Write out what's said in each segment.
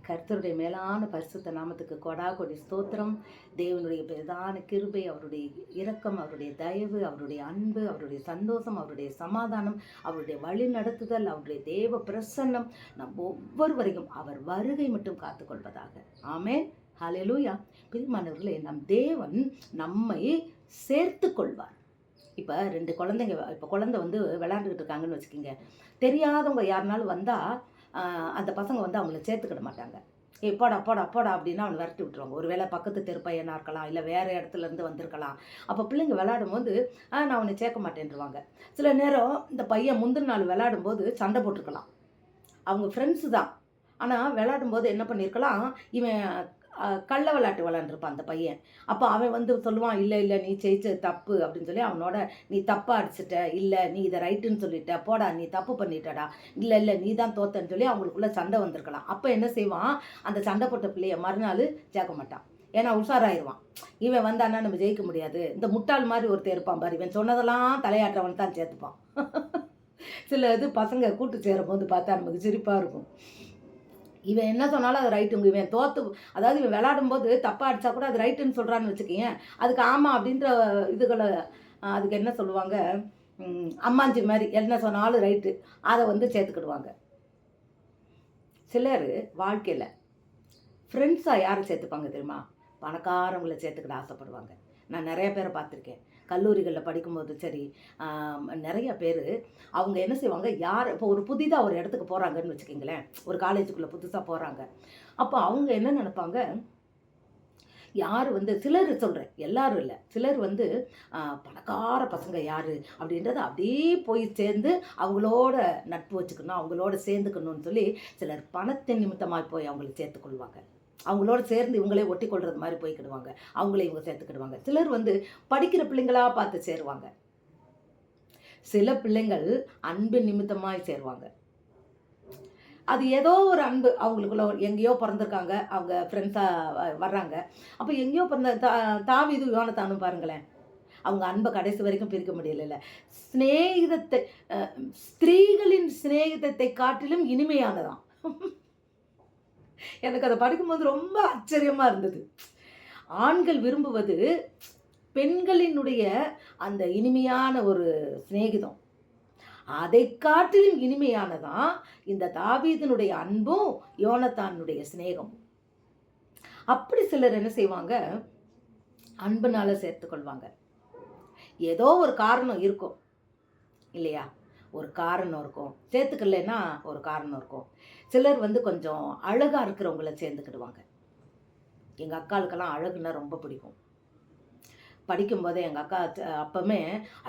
கர்த்தருடைய மேலான பரிசுத்த நாமத்துக்கு கொடா கொடி ஸ்தோத்திரம். தேவனுடைய பிரதான கிருபை, அவருடைய இரக்கம், அவருடைய தயவு, அவருடைய அன்பு, அவருடைய சந்தோஷம், அவருடைய சமாதானம், அவருடைய வழி நடத்துதல், அவருடைய தேவ பிரசன்னம் நம் ஒவ்வொருவரையும் அவர் வருகை மட்டும் காத்துக்கொள்வதாக. ஆமென். ஹல்லேலூயா. பிரியமானவர்களே, நம் தேவன் நம்மை சேர்த்து கொள்வார். இப்போ 2 குழந்தைங்க, இப்போ குழந்தை வந்து விளையாண்டுக்கிட்டு இருக்காங்கன்னு வச்சுக்கோங்க. தெரியாதவங்க யாருனாலும் வந்தால் அந்த பசங்க வந்து அவங்கள சேர்த்துக்கிட மாட்டாங்க. போடா போடா போடா அப்படின்னா அவனை விரட்டி விட்டுருவாங்க. ஒரு வேளை பக்கத்து தெரு பையனாக இருக்கலாம், இல்லை வேறு இடத்துலேருந்து வந்திருக்கலாம். அப்போ பிள்ளைங்க விளையாடும் போது நான் அவனை சேர்க்க மாட்டேன்ருவாங்க. சில நேரம் இந்த பையன் முந்தின நாள் விளையாடும் போது சண்டை போட்டிருக்கலாம். அவங்க ஃப்ரெண்ட்ஸு தான். ஆனால் விளையாடும் போது என்ன பண்ணியிருக்கலாம், இவன் கள்ள விளையாட்டு விளையாண்டுருப்பான் அந்த பையன். அப்போ அவன் வந்து சொல்லுவான், இல்லை இல்லை நீ ஜெயிச்சது தப்பு அப்படின்னு சொல்லி அவனோட, நீ தப்பாக அடிச்சிட்ட, இல்லை நீ இதை ரைட்டுன்னு சொல்லிட்ட, போடா நீ தப்பு பண்ணிட்டடா, இல்லை இல்லை நீ தான் தோத்தன்னு சொல்லி அவங்களுக்குள்ளே சண்டை வந்திருக்கலாம். அப்போ என்ன செய்வான், அந்த சண்டை போட்ட பிள்ளைய மறுநாள் சேர்க்க மாட்டான். ஏன்னா உஷாராயிருவான். இவன் வந்தானா நம்ம ஜெயிக்க முடியாது. இந்த முட்டாள் மாதிரி ஒருத்தர் இருப்பான் பாரு, இவன் சொன்னதெல்லாம் தலையாற்றவன் தான் சேர்த்துப்பான். சில இது பசங்க கூட்டு சேரும் போது பார்த்தா நமக்கு சிரிப்பாக இருக்கும். இவன் என்ன சொன்னாலும் அது ரைட்டுங்க, இவன் அதாவது இவன் விளையாடும் போது தப்பாக அடித்தா கூட அது ரைட்டுன்னு சொல்கிறான்னு வச்சுக்கோங்க. அதுக்கு ஆமாம் அப்படின்ற இதுகளை, அதுக்கு என்ன சொல்லுவாங்க, அம்மாஞ்சி மாதிரி என்ன சொன்னாலும் ரைட்டு, அதை வந்து சேர்த்துக்கிடுவாங்க. சிலர் வாழ்க்கையில் ஃப்ரெண்ட்ஸாக யாரை சேர்த்துப்பாங்க தெரியுமா? பணக்காரவங்களை சேர்த்துக்கிட ஆசைப்படுவாங்க. நான் நிறைய பேரை பார்த்துருக்கேன். கல்லூரிகளில் படிக்கும்போது சரி, நிறைய பேர் அவங்க என்ன செய்வாங்க, யார் இப்போ ஒரு புதிதாக ஒரு இடத்துக்கு போகிறாங்கன்னு வச்சுக்கிங்களேன், ஒரு காலேஜுக்குள்ளே புதுசாக போகிறாங்க. அப்போ அவங்க என்ன நினைப்பாங்க, யார் வந்து சிலர் சொல்கிறேன், எல்லாரும் இல்லை, சிலர் வந்து பணக்கார பசங்க யார் அப்படின்றத அப்படியே போய் சேர்ந்து அவங்களோட நட்பு வச்சுக்கணும், அவங்களோட சேர்ந்துக்கணும்னு சொல்லி சிலர் பணத்தின் நிமித்தமாக போய் அவங்கள சேர்த்துக்கொள்வாங்க. அவங்களோட சேர்ந்து இவங்களே ஒட்டி கொள்வது மாதிரி போய்க்கிடுவாங்க, அவங்களே இவங்க சேர்த்துக்கிடுவாங்க. சிலர் வந்து படிக்கிற பிள்ளைங்களாக பார்த்து சேருவாங்க. சில பிள்ளைங்கள் அன்பு நிமித்தமாக சேருவாங்க. அது ஏதோ ஒரு அன்பு அவங்களுக்குள்ள, எங்கேயோ பிறந்திருக்காங்க, அவங்க ஃப்ரெண்ட்ஸாக வர்றாங்க. அப்போ எங்கேயோ பிறந்த தாவீது யோனத்தானும் பாருங்களேன், அவங்க அன்பை கடைசி வரைக்கும் பிரிக்க முடியல. ஸ்நேகிதத்தை, ஸ்திரீகளின் ஸ்நேகிதத்தை காட்டிலும் இனிமையானதான். எனக்கு அதை படிக்கும்போது ரொம்ப ஆச்சரியமாக இருந்தது. ஆண்கள் விரும்புவது பெண்களினுடைய அந்த இனிமையான ஒரு சிநேகிதம், அதை காட்டிலும் இனிமையானதான் இந்த தாவீதினுடைய அன்பும் யோனத்தானுடைய சிநேகமும். அப்படி சிலர் என்ன செய்வாங்க, அன்புனால சேர்த்துக்கொள்வாங்க. ஏதோ ஒரு காரணம் இருக்கும் இல்லையா? ஒரு காரணம் இருக்கும், சேர்த்துக்கலன்னா ஒரு காரணம் இருக்கும். சிலர் வந்து கொஞ்சம் அழகாக இருக்கிறவங்கள சேர்ந்துக்கிடுவாங்க. எங்கள் அக்காளுக்கெல்லாம் அழகுன்னா ரொம்ப பிடிக்கும். படிக்கும்போதே எங்கள் அக்கா அப்போவுமே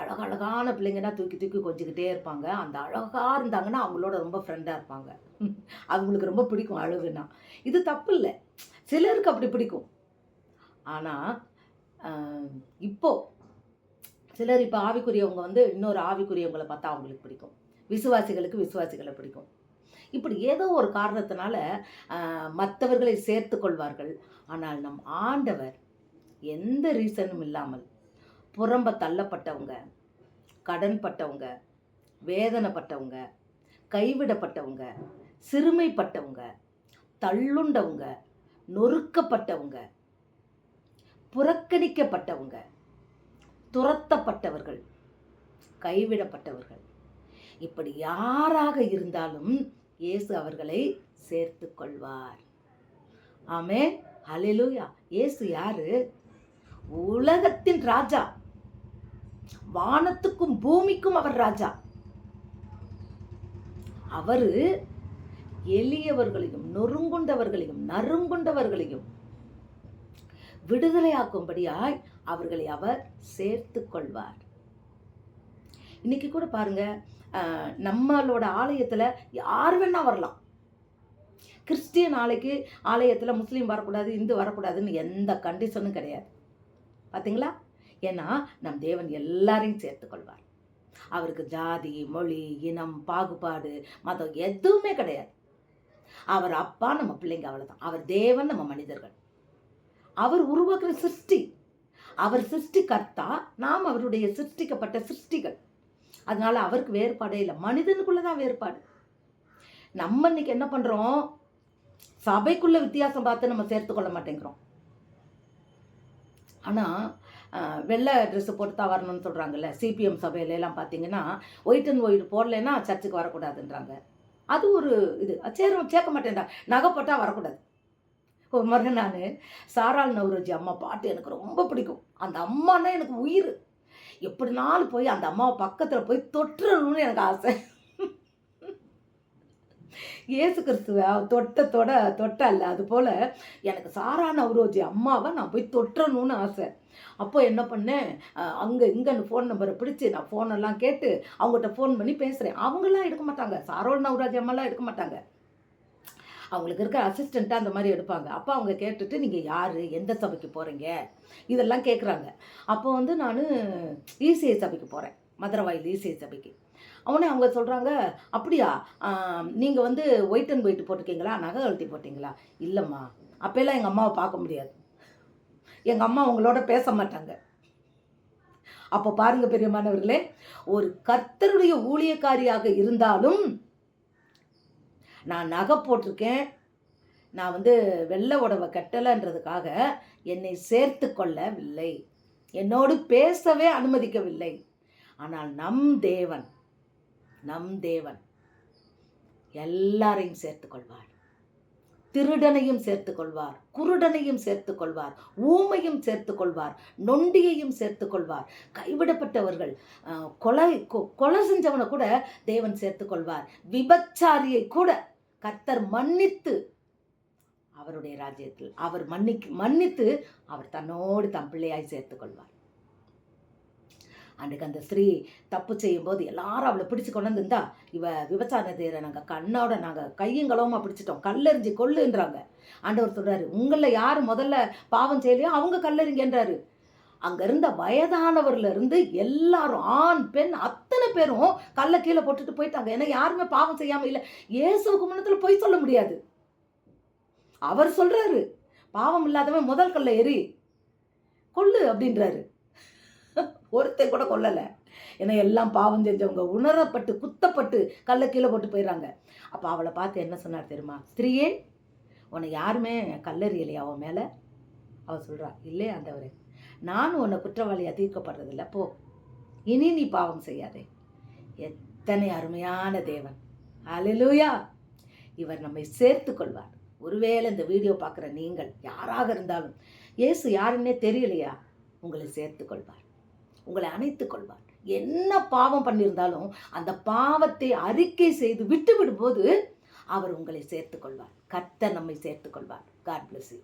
அழகழகான பிள்ளைங்கன்னா தூக்கி தூக்கி கொஞ்சிக்கிட்டே இருப்பாங்க. அந்த அழகாக இருந்தாங்கன்னா அவங்களோட ரொம்ப ஃப்ரெண்டாக இருப்பாங்க. அவங்களுக்கு ரொம்ப பிடிக்கும் அழகுன்னா. இது தப்பு இல்லை, சிலருக்கு அப்படி பிடிக்கும். ஆனால் இப்போது சிலர் இப்போ ஆவிக்குரியவங்க வந்து இன்னொரு ஆவிக்குரியவங்களை பார்த்தா அவங்களுக்கு பிடிக்கும், விசுவாசிகளுக்கு விசுவாசிகளை பிடிக்கும். இப்படி ஏதோ ஒரு காரணத்தினால மற்றவர்களை சேர்த்து கொள்வார்கள். ஆனால் நம் ஆண்டவர் எந்த ரீசனும் இல்லாமல் புறம்ப தள்ளப்பட்டவங்க, கடன்பட்டவங்க, வேதனைப்பட்டவங்க, கைவிடப்பட்டவங்க, சிறுமைப்பட்டவங்க, தள்ளுண்டவங்க, நொறுக்கப்பட்டவங்க, புறக்கணிக்கப்பட்டவங்க, துரத்தப்பட்டவர்கள், கைவிடப்பட்டவர்கள், இப்படி யாராக இருந்தாலும் இயேசு அவர்களை சேர்த்து கொள்வார். ஆமென். ஹல்லேலூயா. இயேசு யாரு? உலகத்தின் ராஜா, வானத்துக்கும் பூமிக்கும் அவர் ராஜா. அவரு எளியவர்களையும் நொறுங்குண்டவர்களையும் நறுங்குண்டவர்களையும் விடுதலையாக்கும்படியாய் அவர்களை அவர் சேர்த்து கொள்வார். இன்னைக்கு கூட பாருங்க, நம்மளோட ஆலயத்தில் யார் வேணா வரலாம். கிறிஸ்டியன் ஆலயத்தில் முஸ்லீம் வரக்கூடாது, இந்து வரக்கூடாதுன்னு எந்த கண்டிஷனும் கிடையாது. பார்த்தீங்களா? ஏன்னா நம் தேவன் எல்லாரையும் சேர்த்துக்கொள்வார். அவருக்கு ஜாதி, மொழி, இனம், பாகுபாடு, மதம் எதுவுமே கிடையாது. அவர் அப்பா, நம்ம பிள்ளைங்க, அவ்வளோதான். அவர் தேவன், நம்ம மனிதர்கள். அவர் உருவாக்குற சிருஷ்டி, அவர் சிருஷ்டிகர்த்தா, நாம் அவருடைய சிருஷ்டிக்கப்பட்ட சிருஷ்டிகள். அதனால அவருக்கு வேறுபாடே இல்லை, மனிதனுக்குள்ளே தான் வேறுபாடு. நம்ம இன்னைக்கு என்ன பண்ணுறோம், சபைக்குள்ள வித்தியாசம் பார்த்து நம்ம சேர்த்து கொள்ள மாட்டேங்கிறோம். ஆனால் வெள்ளை ட்ரெஸ்ஸு போட்டு தான் வரணும்னு சொல்கிறாங்கல்ல. சிபிஎம் சபையிலலாம் பார்த்தீங்கன்னா ஒயிட் அண்ட் ஒயிட் போடலைன்னா சர்ச்சுக்கு வரக்கூடாதுன்றாங்க. அது ஒரு இது சேர்க்க மாட்டேன்டா, நகை போட்டால் வரக்கூடாது. ஒரு முறை நான் சாராள் நவ்ரோஜி அம்மா பாட்டு எனக்கு ரொம்ப பிடிக்கும். அந்த அம்மானா எனக்கு உயிர். எப்படினாலும் போய் அந்த அம்மாவை பக்கத்தில் போய் தொட்டுறணும்னு எனக்கு ஆசை. இயேசு கிறிஸ்துவ தொட்ட அல்ல, அதுபோல் எனக்கு சாரா நவ்ரோஜி அம்மாவை நான் போய் தொட்டுறணும்னு ஆசை. அப்போ என்ன பண்ணேன், அங்கே இங்கேன்னு ஃபோன் நம்பரை பிடிச்சி நான் ஃபோனெல்லாம் கேட்டு அவங்ககிட்ட ஃபோன் பண்ணி பேசுகிறேன். அவங்களாம் எடுக்க மாட்டாங்க, சாரோல் நவ்ரோஜி அம்மாலாம் எடுக்க மாட்டாங்க. அவங்களுக்கு இருக்கிற அசிஸ்டண்ட்டாக அந்த மாதிரி எடுப்பாங்க. அப்போ அவங்க கேட்டுட்டு நீங்கள் யார், எந்த சபைக்கு போகிறீங்க, இதெல்லாம் கேட்குறாங்க. அப்போ வந்து நான் இசிஐ சபைக்கு போகிறேன், மதுரவாயில் இசிஐ சபைக்கு. அவனே அவங்க சொல்கிறாங்க, அப்படியா நீங்கள் வந்து ஒயிட் அண்ட் ஒயிட் போட்டிருக்கீங்களா, நகை கழட்டி போட்டிங்களா? இல்லைம்மா, அப்போல்லாம் எங்கள் அம்மாவை பார்க்க முடியாது, எங்கள் அம்மா அவங்களோட பேச மாட்டாங்க. அப்போ பாருங்கள் பெரியமானவர்களே, ஒரு கர்த்தருடைய ஊழியக்காரியாக இருந்தாலும் நான் நகை போட்டிருக்கேன், நான் வந்து வெள்ளை உடவை கட்டலைன்றதுக்காக என்னை சேர்த்து கொள்ளவில்லை, என்னோடு பேசவே அனுமதிக்கவில்லை. ஆனால் நம் தேவன் எல்லாரையும் சேர்த்து கொள்வார். திருடனையும் சேர்த்து கொள்வார், குருடனையும் சேர்த்து கொள்வார், ஊமையும் சேர்த்து கொள்வார், நொண்டியையும் சேர்த்து கொள்வார், கைவிடப்பட்டவர்கள், கொலை செஞ்சவனை கூட தேவன் சேர்த்து கொள்வார், விபச்சாரியை கூட கர்த்தர் மன்னித்து அவருடைய ராஜ்யத்தில் அவர் மன்னித்து அவர் தன்னோடு தம் பிள்ளையாய் சேர்த்து கொள்வார். அன்றைக்கு அந்த ஸ்திரீ தப்பு செய்யும்போது எல்லாரும் அவளை பிடிச்சி கொண்டு வந்திருந்தா, இவ விபச்சாரத்தை நாங்கள் கண்ணோட நாங்கள் கையங்களோமா பிடிச்சிட்டோம், கல்லெறிஞ்சி கொள்ளுன்றாங்க. ஆண்டவர் சொல்கிறாரு, உங்களில் யார் முதல்ல பாவம் செய்யலையோ அவங்க கல்லெறிங்கன்றாரு. அங்கே இருந்த வயதானவர்லேருந்து எல்லாரும், ஆண் பெண் அத்தனை பேரும் கல்லை கீழே போட்டுட்டு போயிட்டாங்க. ஏன்னா யாருமே பாவம் செய்யாமல் இல்லை. இயேசுவுக்கு முன்னத்தில் பொய் சொல்ல முடியாது. அவர் சொல்கிறாரு, பாவம் இல்லாதவன் முதல் கல்லை எறி கொள்ளு அப்படின்றாரு. ஒருத்தன் கூட கொல்லலை. ஏன்னா எல்லாம் பாவம் செஞ்சவங்க, உணரப்பட்டு குத்தப்பட்டு கல்லை கீழே போட்டு போயிடறாங்க. அப்போ அவளை பார்த்து என்ன சொன்னார் தெரியுமா? ஸ்திரீயே, உன்னை யாருமே கல்லறியலையா அவன் மேலே? அவள் சொல்கிறா, இல்லையே ஆண்டவரே, நானும் உன்னை குற்றவாளியாக தீர்க்கப்படுறதில்ல, போ, இனி நீ பாவம் செய்யாதே. எத்தனை அருமையான தேவன்! ஹல்லேலூயா! இவர் நம்மை சேர்த்து கொள்வார். ஒருவேளை இந்த வீடியோ பார்க்குற நீங்கள் யாராக இருந்தாலும் இயேசு யாருன்னே தெரியலையா, உங்களை சேர்த்து கொள்வார், உங்களை அணைத்துக் கொள்வார். என்ன பாவம் பண்ணியிருந்தாலும் அந்த பாவத்தை அறிக்கை செய்து விட்டு விடும்போது அவர் உங்களை சேர்த்து கொள்வார். கர்த்தர் நம்மை சேர்த்து கொள்வார். God bless you.